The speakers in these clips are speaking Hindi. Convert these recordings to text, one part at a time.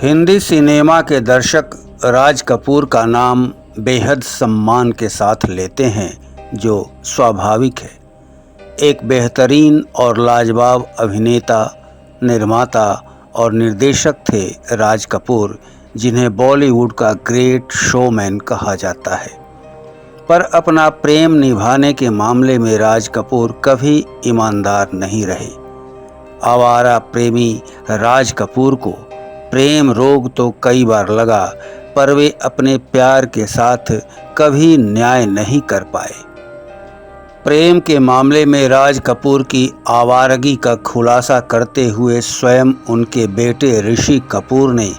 हिंदी सिनेमा के दर्शक राज कपूर का नाम बेहद सम्मान के साथ लेते हैं, जो स्वाभाविक है। एक बेहतरीन और लाजवाब अभिनेता, निर्माता और निर्देशक थे राज कपूर, जिन्हें बॉलीवुड का ग्रेट शोमैन कहा जाता है। पर अपना प्रेम निभाने के मामले में राज कपूर कभी ईमानदार नहीं रहे। आवारा प्रेमी राज कपूर को प्रेम रोग तो कई बार लगा, पर वे अपने प्यार के साथ कभी न्याय नहीं कर पाए। प्रेम के मामले में राज कपूर की आवारगी का खुलासा करते हुए स्वयं उनके बेटे ऋषि कपूर ने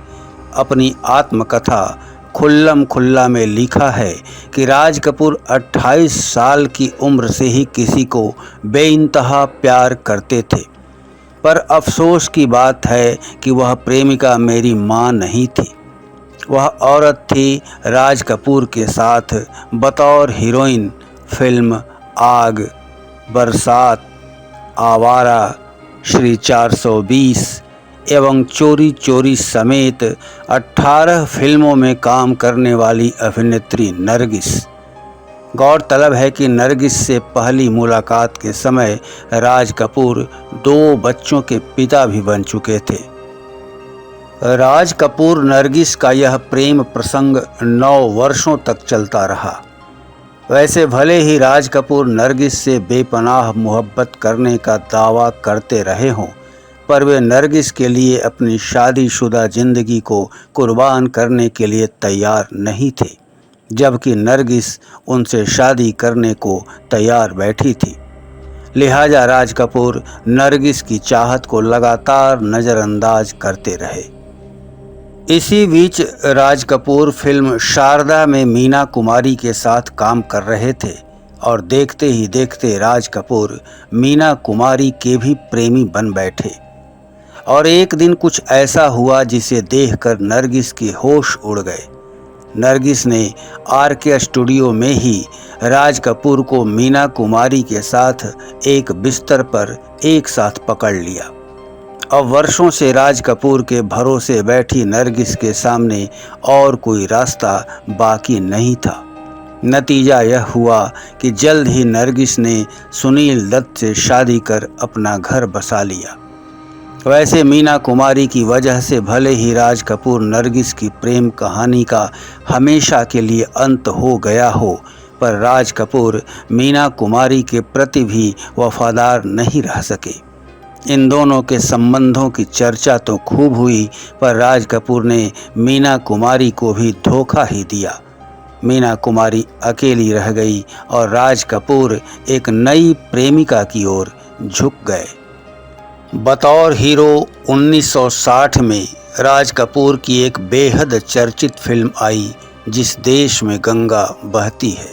अपनी आत्मकथा खुल्लम खुल्ला में लिखा है कि राज कपूर 28 साल की उम्र से ही किसी को बेइंतहा प्यार करते थे, पर अफसोस की बात है कि वह प्रेमिका मेरी मां नहीं थी। वह औरत थी राज कपूर के साथ बतौर हीरोइन फिल्म आग, बरसात, आवारा, श्री 420 एवं चोरी चोरी समेत 18 फिल्मों में काम करने वाली अभिनेत्री नरगिस। गौरतलब है कि नरगिस से पहली मुलाकात के समय राज कपूर 2 बच्चों के पिता भी बन चुके थे। राज कपूर नरगिस का यह प्रेम प्रसंग 9 वर्षों तक चलता रहा। वैसे भले ही राज कपूर नरगिस से बेपनाह मोहब्बत करने का दावा करते रहे हों, पर वे नरगिस के लिए अपनी शादीशुदा जिंदगी को कुर्बान करने के लिए तैयार नहीं थे, जबकि नरगिस उनसे शादी करने को तैयार बैठी थी। लिहाजा राज कपूर नरगिस की चाहत को लगातार नज़रअंदाज करते रहे। इसी बीच राज कपूर फिल्म शारदा में मीना कुमारी के साथ काम कर रहे थे और देखते ही देखते राज कपूर मीना कुमारी के भी प्रेमी बन बैठे। और एक दिन कुछ ऐसा हुआ जिसे देखकर नरगिस के होश उड़ गए। नरगिस ने आरके स्टूडियो में ही राज कपूर को मीना कुमारी के साथ एक बिस्तर पर एक साथ पकड़ लिया। अब वर्षों से राज कपूर के भरोसे बैठी नरगिस के सामने और कोई रास्ता बाकी नहीं था। नतीजा यह हुआ कि जल्द ही नरगिस ने सुनील दत्त से शादी कर अपना घर बसा लिया। वैसे मीना कुमारी की वजह से भले ही राज कपूर नरगिस की प्रेम कहानी का हमेशा के लिए अंत हो गया हो, पर राज कपूर मीना कुमारी के प्रति भी वफादार नहीं रह सके। इन दोनों के संबंधों की चर्चा तो खूब हुई, पर राज कपूर ने मीना कुमारी को भी धोखा ही दिया। मीना कुमारी अकेली रह गई और राज कपूर एक नई प्रेमिका की ओर झुक गए। बतौर हीरो 1960 में राज कपूर की एक बेहद चर्चित फिल्म आई, जिस देश में गंगा बहती है।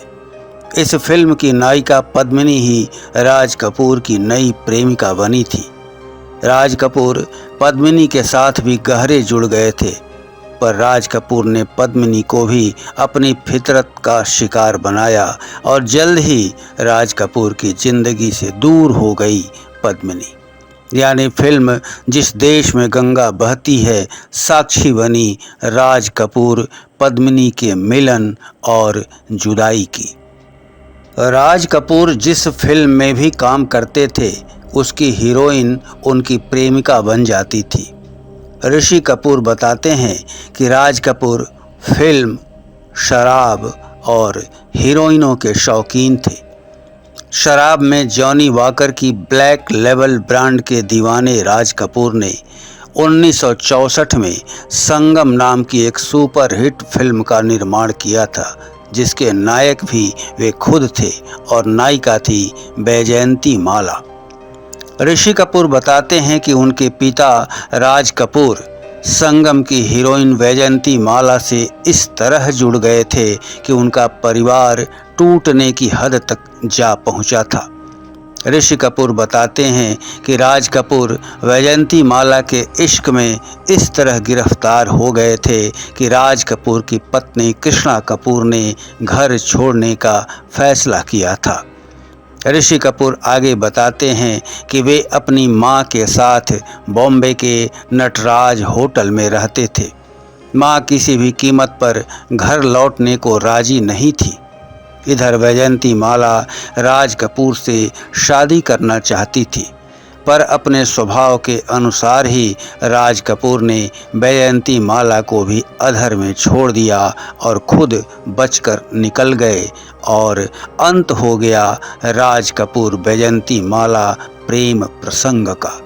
इस फिल्म की नायिका पद्मिनी ही राज कपूर की नई प्रेमिका बनी थी। राज कपूर पद्मिनी के साथ भी गहरे जुड़ गए थे, पर राज कपूर ने पद्मिनी को भी अपनी फितरत का शिकार बनाया और जल्द ही राज कपूर की जिंदगी से दूर हो गई पद्मिनी। यानी फिल्म जिस देश में गंगा बहती है साक्षी बनी राज कपूर पद्मिनी के मिलन और जुदाई की। राज कपूर जिस फिल्म में भी काम करते थे, उसकी हीरोइन उनकी प्रेमिका बन जाती थी। ऋषि कपूर बताते हैं कि राज कपूर फिल्म, शराब और हीरोइनों के शौकीन थे। शराब में जॉनी वॉकर की ब्लैक लेबल ब्रांड के दीवाने राज कपूर ने 1964 में संगम नाम की एक सुपरहिट फिल्म का निर्माण किया था, जिसके नायक भी वे खुद थे और नायिका थी बैजयंती माला। ऋषि कपूर बताते हैं कि उनके पिता राज कपूर संगम की हीरोइन वैजयंती माला से इस तरह जुड़ गए थे कि उनका परिवार टूटने की हद तक जा पहुंचा था। ऋषि कपूर बताते हैं कि राज कपूर वैजयंती माला के इश्क में इस तरह गिरफ्तार हो गए थे कि राज कपूर की पत्नी कृष्णा कपूर ने घर छोड़ने का फैसला किया था। ऋषि कपूर आगे बताते हैं कि वे अपनी मां के साथ बॉम्बे के नटराज होटल में रहते थे। माँ किसी भी कीमत पर घर लौटने को राजी नहीं थी। इधर वैजयंती माला राज कपूर से शादी करना चाहती थी, पर अपने स्वभाव के अनुसार ही राज कपूर ने वैजयंती माला को भी अधर में छोड़ दिया और खुद बचकर निकल गए और अंत हो गया राज कपूर वैजयंती माला प्रेम प्रसंग का।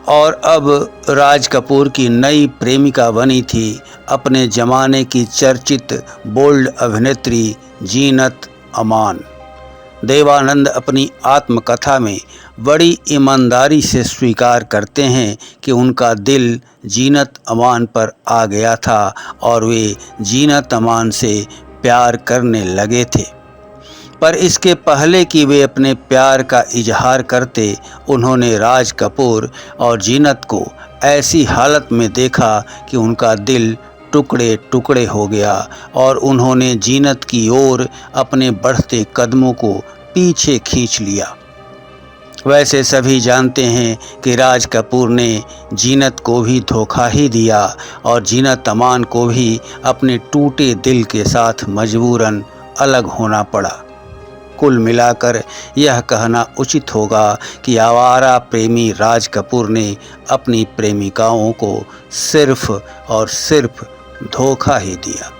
और अब राज कपूर की नई प्रेमिका बनी थी अपने ज़माने की चर्चित बोल्ड अभिनेत्री जीनत अमान। देवानंद अपनी आत्मकथा में बड़ी ईमानदारी से स्वीकार करते हैं कि उनका दिल जीनत अमान पर आ गया था और वे जीनत अमान से प्यार करने लगे थे। पर इसके पहले कि वे अपने प्यार का इजहार करते, उन्होंने राज कपूर और जीनत को ऐसी हालत में देखा कि उनका दिल टुकड़े टुकड़े हो गया और उन्होंने जीनत की ओर अपने बढ़ते कदमों को पीछे खींच लिया। वैसे सभी जानते हैं कि राज कपूर ने जीनत को भी धोखा ही दिया और जीनत अमान को भी अपने टूटे दिल के साथ मजबूरन अलग होना पड़ा। कुल मिलाकर यह कहना उचित होगा कि आवारा प्रेमी राज कपूर ने अपनी प्रेमिकाओं को सिर्फ और सिर्फ धोखा ही दिया।